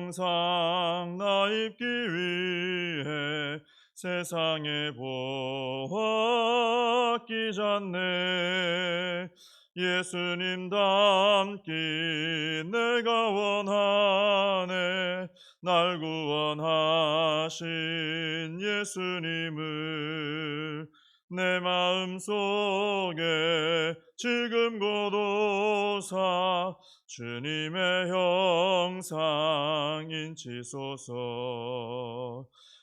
형상 나 입기 위해 세상에 보았기 전에 예수님 닮기 내가 원하네. 날 구원하신 예수님을 내 마음속에 지금 고도사 주님의 형상 인치소서.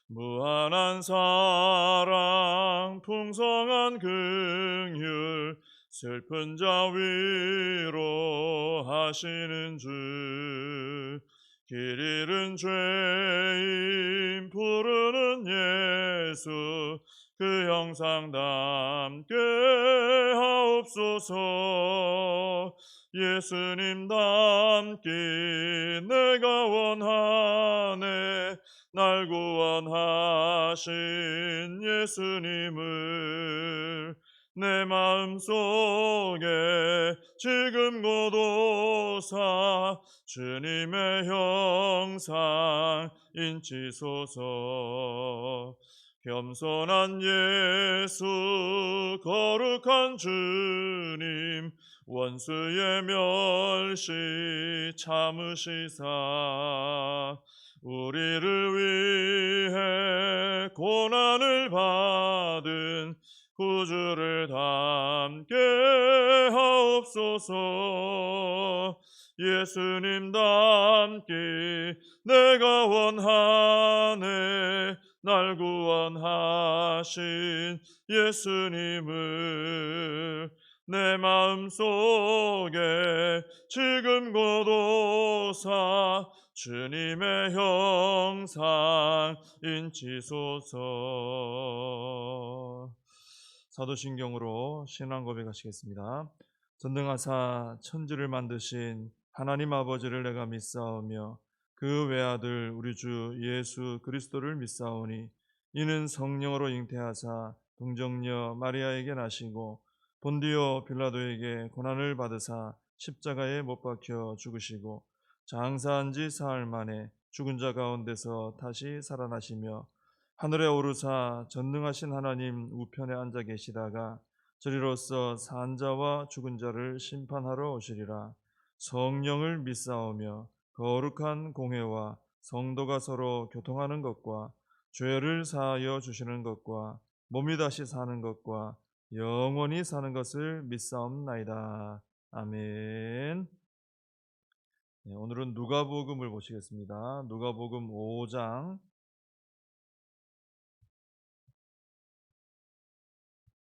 무한한 사랑 풍성한 긍휼 슬픈 자 위로하시는 주. 길 잃은 죄인 부르는 예수 그 형상 닮게 하옵소서. 예수님 닮기 내가 원하네. 날 구원하신 예수님을 내 마음속에 지금 고도사 주님의 형상 인치소서. 겸손한 예수 거룩한 주님 원수의 멸시 참으시사 우리를 위해 고난을 받은 구주를 닮게 하옵소서. 예수님 닮기 내가 원하네. 날 구원하신 예수님을 내 마음속에 지금 고도사 주님의 형상 인치소서. 사도신경으로 신앙 고백하시겠습니다. 전능하사 천지를 만드신 하나님 아버지를 내가 믿사오며 그 외아들 우리 주 예수 그리스도를 믿사오니 이는 성령으로 잉태하사 동정녀 마리아에게 나시고 본디오 빌라도에게 고난을 받으사 십자가에 못 박혀 죽으시고 장사한 지 사흘 만에 죽은 자 가운데서 다시 살아나시며 하늘에 오르사 전능하신 하나님 우편에 앉아 계시다가 저리로서 산 자와 죽은 자를 심판하러 오시리라. 성령을 믿사오며 거룩한 공회와 성도가 서로 교통하는 것과 죄를 사하여 주시는 것과 몸이 다시 사는 것과 영원히 사는 것을 믿사옵나이다. 아멘. 네, 오늘은 누가복음을 보시겠습니다. 누가복음 5장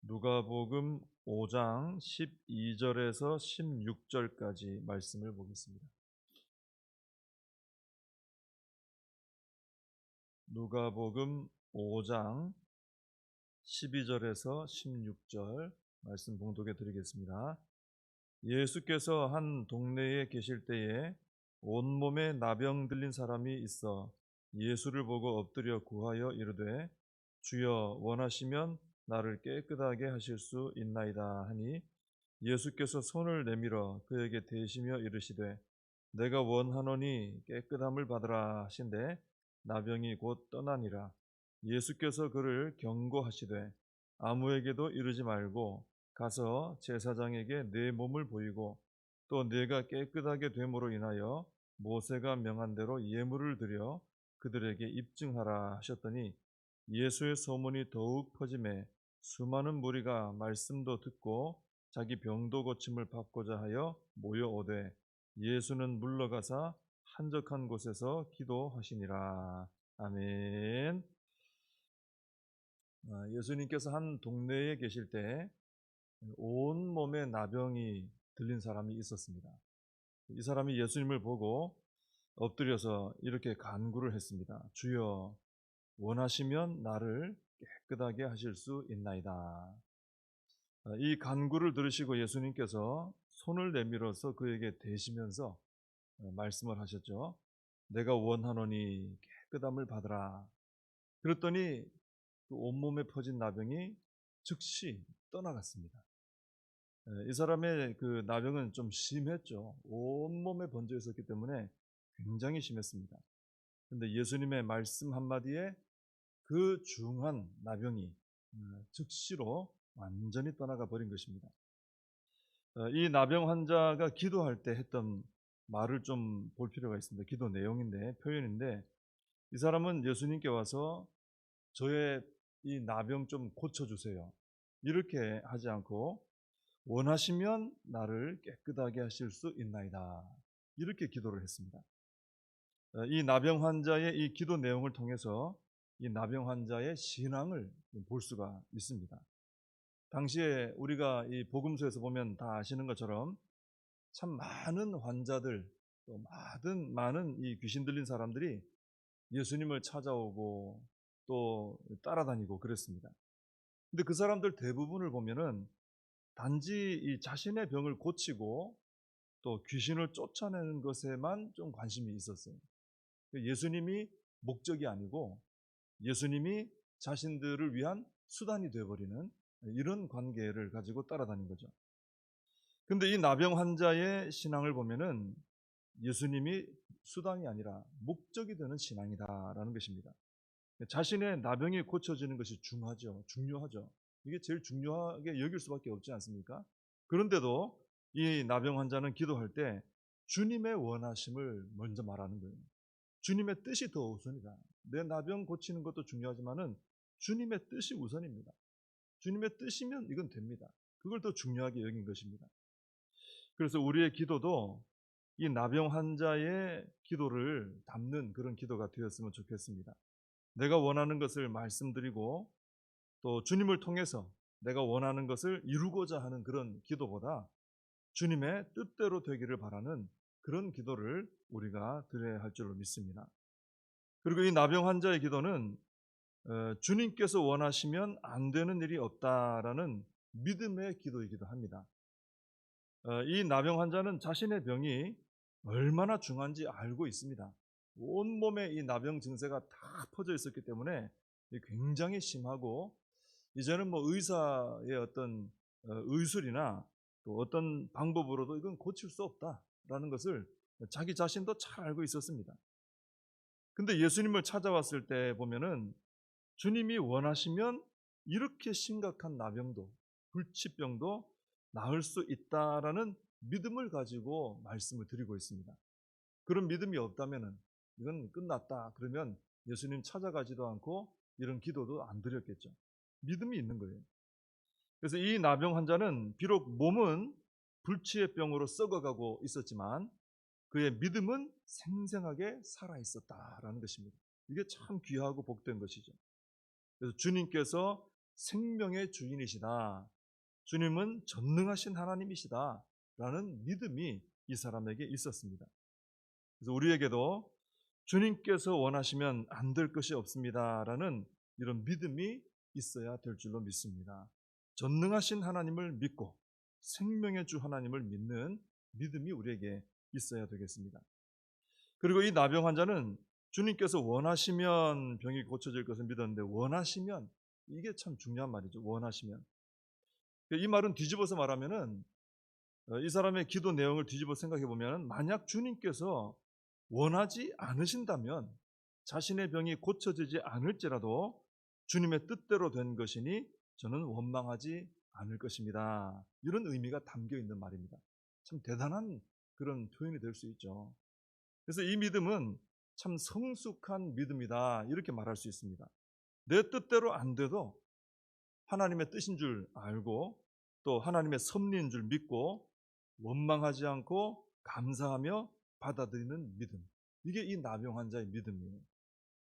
누가복음 5장 12절에서 16절까지 말씀을 보겠습니다. 누가복음 5장 12절에서 16절 말씀 봉독해 드리겠습니다. 예수께서 한 동네에 계실 때에 온몸에 나병 들린 사람이 있어 예수를 보고 엎드려 구하여 이르되 주여 원하시면 나를 깨끗하게 하실 수 있나이다 하니 예수께서 손을 내밀어 그에게 대시며 이르시되 내가 원하노니 깨끗함을 받으라 하신대 나병이 곧 떠나니라. 예수께서 그를 경고하시되 아무에게도 이르지 말고 가서 제사장에게 내 몸을 보이고 또 내가 깨끗하게 됨으로 인하여 모세가 명한 대로 예물을 드려 그들에게 입증하라 하셨더니 예수의 소문이 더욱 퍼짐에 수많은 무리가 말씀도 듣고 자기 병도 고침을 받고자 하여 모여오되 예수는 물러가사 한적한 곳에서 기도하시니라. 아멘. 예수님께서 한 동네에 계실 때 온몸에 나병이 들린 사람이 있었습니다. 이 사람이 예수님을 보고 엎드려서 이렇게 간구를 했습니다. 주여 원하시면 나를 깨끗하게 하실 수 있나이다. 이 간구를 들으시고 예수님께서 손을 내밀어서 그에게 대시면서 말씀을 하셨죠. 내가 원하노니 깨끗함을 받으라. 그랬더니 그 온몸에 퍼진 나병이 즉시 떠나갔습니다. 이 사람의 그 나병은 좀 심했죠. 온몸에 번져 있었기 때문에 굉장히 심했습니다. 근데 예수님의 말씀 한마디에 그 중한 나병이 즉시로 완전히 떠나가 버린 것입니다. 이 나병 환자가 기도할 때 했던 말을 좀 볼 필요가 있습니다. 기도 내용인데, 표현인데, 이 사람은 예수님께 와서 저의 이 나병 좀 고쳐주세요, 이렇게 하지 않고 원하시면 나를 깨끗하게 하실 수 있나이다, 이렇게 기도를 했습니다. 이 나병 환자의 이 기도 내용을 통해서 이 나병 환자의 신앙을 볼 수가 있습니다. 당시에 우리가 이 복음서에서 보면 다 아시는 것처럼 참 많은 환자들, 또 많은 이 귀신 들린 사람들이 예수님을 찾아오고 또 따라다니고 그랬습니다. 근데 그 사람들 대부분을 보면은 단지 이 자신의 병을 고치고 또 귀신을 쫓아내는 것에만 좀 관심이 있었어요. 예수님이 목적이 아니고 예수님이 자신들을 위한 수단이 되어버리는 이런 관계를 가지고 따라다닌 거죠. 근데 이 나병 환자의 신앙을 보면은 예수님이 수단이 아니라 목적이 되는 신앙이다라는 것입니다. 자신의 나병이 고쳐지는 것이 중요하죠. 이게 제일 중요하게 여길 수밖에 없지 않습니까? 그런데도 이 나병 환자는 기도할 때 주님의 원하심을 먼저 말하는 거예요. 주님의 뜻이 더 우선이다. 내 나병 고치는 것도 중요하지만은 주님의 뜻이 우선입니다. 주님의 뜻이면 이건 됩니다. 그걸 더 중요하게 여긴 것입니다. 그래서 우리의 기도도 이 나병 환자의 기도를 담는 그런 기도가 되었으면 좋겠습니다. 내가 원하는 것을 말씀드리고 또 주님을 통해서 내가 원하는 것을 이루고자 하는 그런 기도보다 주님의 뜻대로 되기를 바라는 그런 기도를 우리가 드려야 할 줄로 믿습니다. 그리고 이 나병 환자의 기도는 주님께서 원하시면 안 되는 일이 없다라는 믿음의 기도이기도 합니다. 이 나병 환자는 자신의 병이 얼마나 중한지 알고 있습니다. 온몸에 이 나병 증세가 다 퍼져 있었기 때문에 굉장히 심하고 이제는 뭐 의사의 어떤 의술이나 또 어떤 방법으로도 이건 고칠 수 없다라는 것을 자기 자신도 잘 알고 있었습니다. 근데 예수님을 찾아왔을 때 보면은 주님이 원하시면 이렇게 심각한 나병도 불치병도 나을 수 있다라는 믿음을 가지고 말씀을 드리고 있습니다. 그런 믿음이 없다면은 이건 끝났다 그러면 예수님 찾아가지도 않고 이런 기도도 안 드렸겠죠. 믿음이 있는 거예요. 그래서 이 나병 환자는 비록 몸은 불치의 병으로 썩어가고 있었지만 그의 믿음은 생생하게 살아 있었다라는 것입니다. 이게 참 귀하고 복된 것이죠. 그래서 주님께서 생명의 주인이시다, 주님은 전능하신 하나님이시다 라는 믿음이 이 사람에게 있었습니다. 그래서 우리에게도 주님께서 원하시면 안 될 것이 없습니다 라는 이런 믿음이 있어야 될 줄로 믿습니다. 전능하신 하나님을 믿고 생명의 주 하나님을 믿는 믿음이 우리에게 있어야 되겠습니다. 그리고 이 나병 환자는 주님께서 원하시면 병이 고쳐질 것을 믿었는데, 원하시면, 이게 참 중요한 말이죠. 원하시면. 이 말은 뒤집어서 말하면은 이 사람의 기도 내용을 뒤집어 생각해 보면, 만약 주님께서 원하지 않으신다면 자신의 병이 고쳐지지 않을지라도 주님의 뜻대로 된 것이니 저는 원망하지 않을 것입니다. 이런 의미가 담겨 있는 말입니다. 참 대단한 그런 표현이 될 수 있죠. 그래서 이 믿음은 참 성숙한 믿음이다, 이렇게 말할 수 있습니다. 내 뜻대로 안 돼도 하나님의 뜻인 줄 알고 또 하나님의 섭리인 줄 믿고 원망하지 않고 감사하며 받아들이는 믿음, 이게 이 나병 환자의 믿음이에요.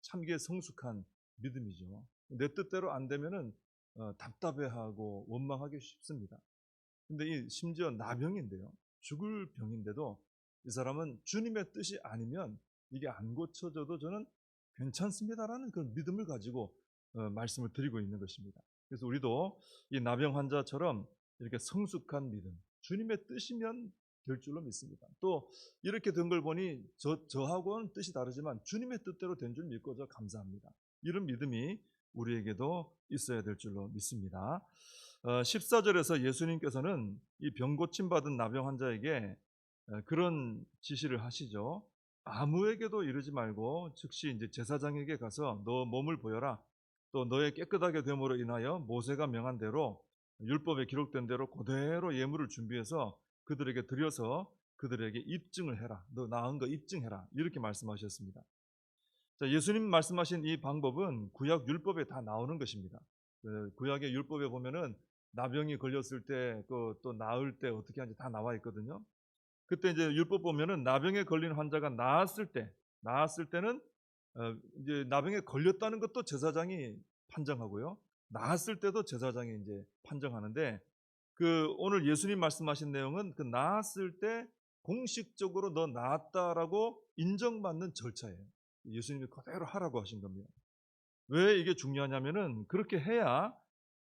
참 이게 성숙한 믿음이죠. 내 뜻대로 안 되면은 답답해하고 원망하기 쉽습니다. 근데 이 심지어 나병인데요, 죽을 병인데도 이 사람은 주님의 뜻이 아니면 이게 안 고쳐져도 저는 괜찮습니다라는 그런 믿음을 가지고 말씀을 드리고 있는 것입니다. 그래서 우리도 이 나병 환자처럼 이렇게 성숙한 믿음, 주님의 뜻이면 될 줄로 믿습니다. 또 이렇게 된 걸 보니 저하고는 뜻이 다르지만 주님의 뜻대로 된 줄 믿고 저 감사합니다, 이런 믿음이 우리에게도 있어야 될 줄로 믿습니다. 14절에서 예수님께서는 이 병 고침 받은 나병 환자에게 그런 지시를 하시죠. 아무에게도 이르지 말고 즉시 이제 제사장에게 가서 너 몸을 보여라. 또 너의 깨끗하게 됨으로 인하여 모세가 명한 대로 율법에 기록된 대로 그대로 예물을 준비해서 그들에게 드려서 그들에게 입증을 해라. 너 나은 거 입증해라. 이렇게 말씀하셨습니다. 자, 예수님 말씀하신 이 방법은 구약 율법에 다 나오는 것입니다. 구약의 율법에 보면은 나병이 걸렸을 때, 또 나을 때 어떻게 하는지 다 나와 있거든요. 그때 이제 율법 보면은 나병에 걸린 환자가 나았을 때는 이제 나병에 걸렸다는 것도 제사장이 판정하고요. 나았을 때도 제사장이 이제 판정하는데, 오늘 예수님 말씀하신 내용은 그 나았을 때 공식적으로 너 나았다라고 인정받는 절차예요. 예수님이 그대로 하라고 하신 겁니다. 왜 이게 중요하냐면은 그렇게 해야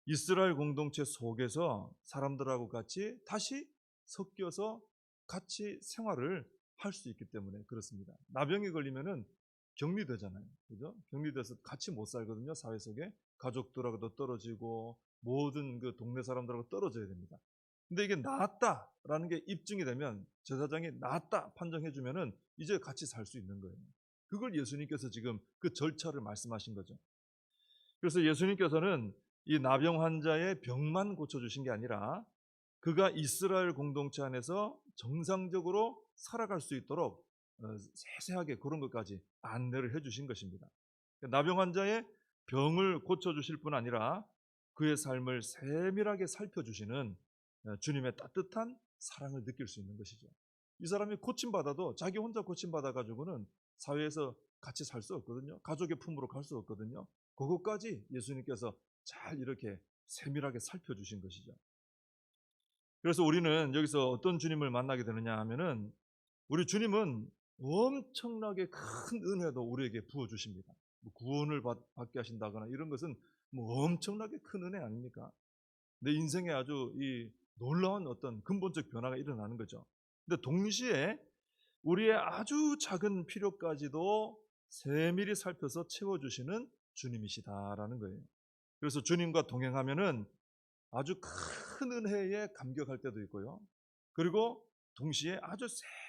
이스라엘 공동체 속에서 사람들하고 같이 다시 섞여서 같이 생활을 할 수 있기 때문에 그렇습니다. 나병에 걸리면은 격리되잖아요. 그죠? 격리돼서 같이 못 살거든요. 사회 속에. 가족들하고도 떨어지고 모든 그 동네 사람들하고 떨어져야 됩니다. 근데 이게 나았다라는 게 입증이 되면 제사장이 나았다 판정해 주면은 이제 같이 살 수 있는 거예요. 그걸 예수님께서 지금 그 절차를 말씀하신 거죠. 그래서 예수님께서는 이 나병 환자의 병만 고쳐주신 게 아니라 그가 이스라엘 공동체 안에서 정상적으로 살아갈 수 있도록 세세하게 그런 것까지 안내를 해주신 것입니다. 나병 환자의 병을 고쳐주실 뿐 아니라 그의 삶을 세밀하게 살펴주시는 주님의 따뜻한 사랑을 느낄 수 있는 것이죠. 이 사람이 고침받아도 자기 혼자 고침받아가지고는 사회에서 같이 살 수 없거든요. 가족의 품으로 갈 수 없거든요. 그것까지 예수님께서 잘 이렇게 세밀하게 살펴주신 것이죠. 그래서 우리는 여기서 어떤 주님을 만나게 되느냐 하면은 우리 주님은 엄청나게 큰 은혜도 우리에게 부어주십니다. 뭐 구원을 받게 하신다거나 이런 것은 뭐 엄청나게 큰 은혜 아닙니까? 내 인생에 아주 이 놀라운 어떤 근본적 변화가 일어나는 거죠. 근데 동시에 우리의 아주 작은 필요까지도 세밀히 살펴서 채워주시는 주님이시다라는 거예요. 그래서 주님과 동행하면은 아주 큰 은혜에 감격할 때도 있고요. 그리고 동시에 아주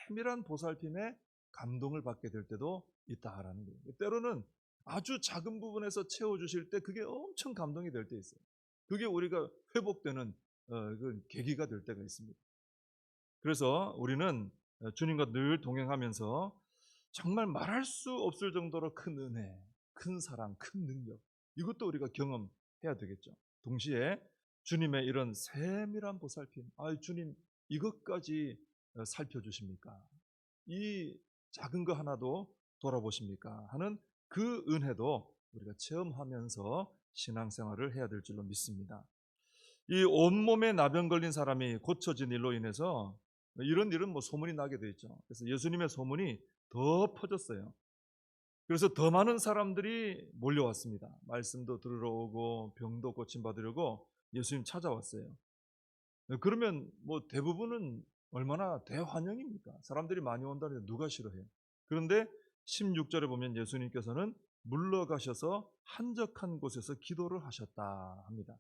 세밀한 보살핌에 감동을 받게 될 때도 있다라는 거예요. 때로는 아주 작은 부분에서 채워주실 때 그게 엄청 감동이 될 때 있어요. 그게 우리가 회복되는 그 계기가 될 때가 있습니다. 그래서 우리는 주님과 늘 동행하면서 정말 말할 수 없을 정도로 큰 은혜, 큰 사랑, 큰 능력 이것도 우리가 경험해야 되겠죠. 동시에 주님의 이런 세밀한 보살핌, 주님 이것까지 살펴주십니까? 이 작은 거 하나도 돌아보십니까? 하는 그 은혜도 우리가 체험하면서 신앙생활을 해야 될 줄로 믿습니다. 이 온몸에 나병 걸린 사람이 고쳐진 일로 인해서 이런 일은 뭐 소문이 나게 돼 있죠. 그래서 예수님의 소문이 더 퍼졌어요. 그래서 더 많은 사람들이 몰려왔습니다. 말씀도 들으러 오고 병도 고침받으려고 예수님 찾아왔어요. 그러면 뭐 대부분은 얼마나 대환영입니까? 사람들이 많이 온다는데 누가 싫어해요? 그런데 16절에 보면 예수님께서는 물러가셔서 한적한 곳에서 기도를 하셨다 합니다.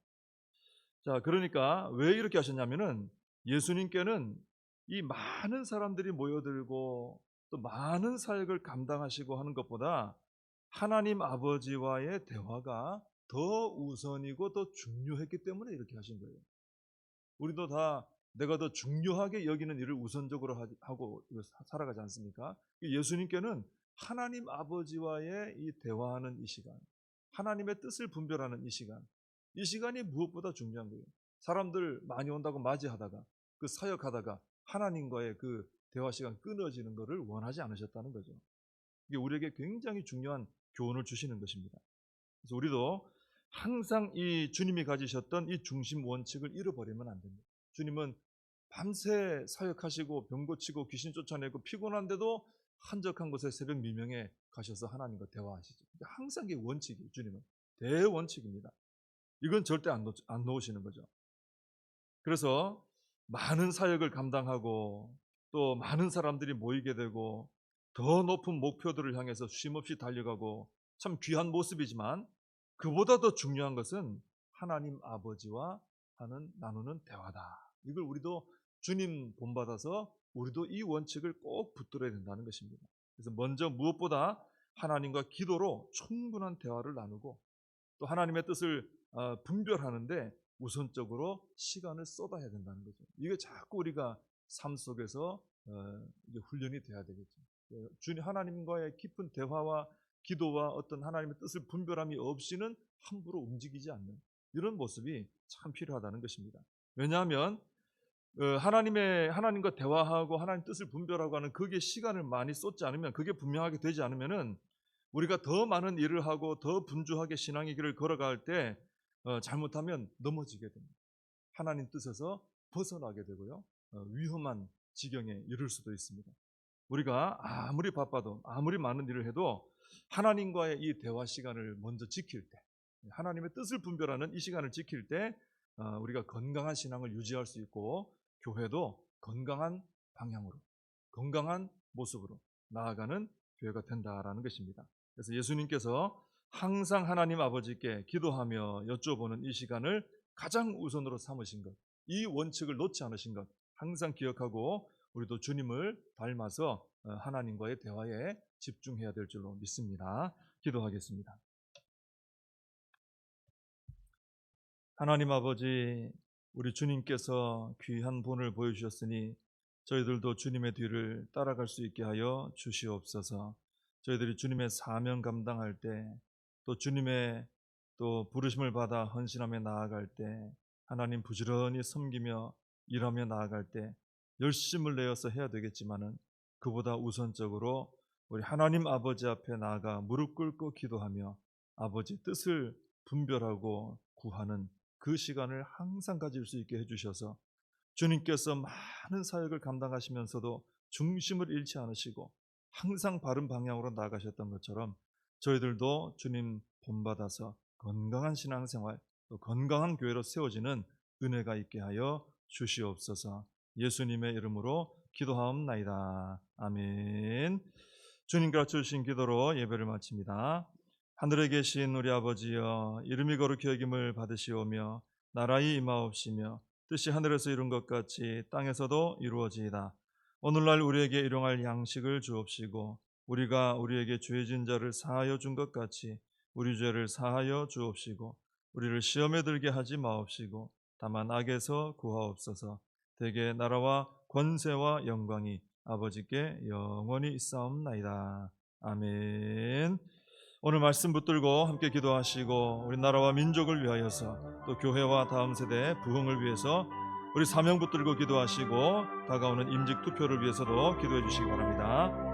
자, 그러니까 왜 이렇게 하셨냐면은 예수님께는 이 많은 사람들이 모여들고 또 많은 사역을 감당하시고 하는 것보다 하나님 아버지와의 대화가 더 우선이고 더 중요했기 때문에 이렇게 하신 거예요. 우리도 다 내가 더 중요하게 여기는 일을 우선적으로 하고 살아가지 않습니까? 예수님께는 하나님 아버지와의 이 대화하는 이 시간, 하나님의 뜻을 분별하는 이 시간이 무엇보다 중요한 거예요. 사람들 많이 온다고 맞이하다가 그 사역하다가 하나님과의 그 대화 시간 끊어지는 것을 원하지 않으셨다는 거죠. 이게 우리에게 굉장히 중요한 교훈을 주시는 것입니다. 그래서 우리도 항상 이 주님이 가지셨던 이 중심 원칙을 잃어버리면 안 됩니다. 주님은 밤새 사역하시고 병 고치고 귀신 쫓아내고 피곤한데도 한적한 곳에 새벽 미명에 가셔서 하나님과 대화하시죠. 항상 이게 원칙이에요. 주님은 대원칙입니다. 이건 절대 안 놓으시는 거죠. 그래서 많은 사역을 감당하고 또 많은 사람들이 모이게 되고 더 높은 목표들을 향해서 쉼없이 달려가고 참 귀한 모습이지만 그보다 더 중요한 것은 하나님 아버지와 나누는 대화다. 이걸 우리도 주님 본받아서 우리도 이 원칙을 꼭 붙들어야 된다는 것입니다. 그래서 먼저 무엇보다 하나님과 기도로 충분한 대화를 나누고 또 하나님의 뜻을 분별하는데 우선적으로 시간을 쏟아야 된다는 거죠. 이게 자꾸 우리가 삶 속에서 이게 훈련이 돼야 되겠죠. 주님 하나님과의 깊은 대화와 기도와 어떤 하나님의 뜻을 분별함이 없이는 함부로 움직이지 않는 이런 모습이 참 필요하다는 것입니다. 왜냐하면 하나님과 대화하고 하나님 뜻을 분별하고 하는 거기에 시간을 많이 쏟지 않으면 그게 분명하게 되지 않으면은 우리가 더 많은 일을 하고 더 분주하게 신앙의 길을 걸어갈 때 잘못하면 넘어지게 됩니다. 하나님 뜻에서 벗어나게 되고요. 위험한 지경에 이를 수도 있습니다. 우리가 아무리 바빠도 아무리 많은 일을 해도 하나님과의 이 대화 시간을 먼저 지킬 때 하나님의 뜻을 분별하는 이 시간을 지킬 때 우리가 건강한 신앙을 유지할 수 있고 교회도 건강한 방향으로 건강한 모습으로 나아가는 교회가 된다라는 것입니다. 그래서 예수님께서 항상 하나님 아버지께 기도하며 여쭤보는 이 시간을 가장 우선으로 삼으신 것, 이 원칙을 놓지 않으신 것 항상 기억하고 우리도 주님을 닮아서 하나님과의 대화에 집중해야 될 줄로 믿습니다. 기도하겠습니다. 하나님 아버지, 우리 주님께서 귀한 본을 보여주셨으니 저희들도 주님의 뒤를 따라갈 수 있게 하여 주시옵소서. 저희들이 주님의 사명 감당할 때 또 주님의 또 부르심을 받아 헌신하며 나아갈 때 하나님 부지런히 섬기며 일하며 나아갈 때 열심을 내어서 해야 되겠지만은 그보다 우선적으로 우리 하나님 아버지 앞에 나아가 무릎 꿇고 기도하며 아버지 뜻을 분별하고 구하는 그 시간을 항상 가질 수 있게 해주셔서 주님께서 많은 사역을 감당하시면서도 중심을 잃지 않으시고 항상 바른 방향으로 나아가셨던 것처럼 저희들도 주님 본받아서 건강한 신앙생활 또 건강한 교회로 세워지는 은혜가 있게 하여 주시옵소서. 예수님의 이름으로 기도하옵나이다. 아멘. 주님 가르쳐주신 기도로 예배를 마칩니다. 하늘에 계신 우리 아버지여, 이름이 거룩히 여김을 받으시오며 나라의 임하옵시며 뜻이 하늘에서 이룬 것 같이 땅에서도 이루어지이다. 오늘날 우리에게 일용할 양식을 주옵시고 우리가 우리에게 죄진 자를 사하여 준 것 같이 우리 죄를 사하여 주옵시고 우리를 시험에 들게 하지 마옵시고 다만 악에서 구하옵소서. 대개 나라와 권세와 영광이 아버지께 영원히 있사옵나이다. 아멘. 오늘 말씀 붙들고 함께 기도하시고 우리 나라와 민족을 위하여서 또 교회와 다음 세대 부흥을 위해서 우리 사명 붙들고 기도하시고 다가오는 임직 투표를 위해서도 기도해 주시기 바랍니다.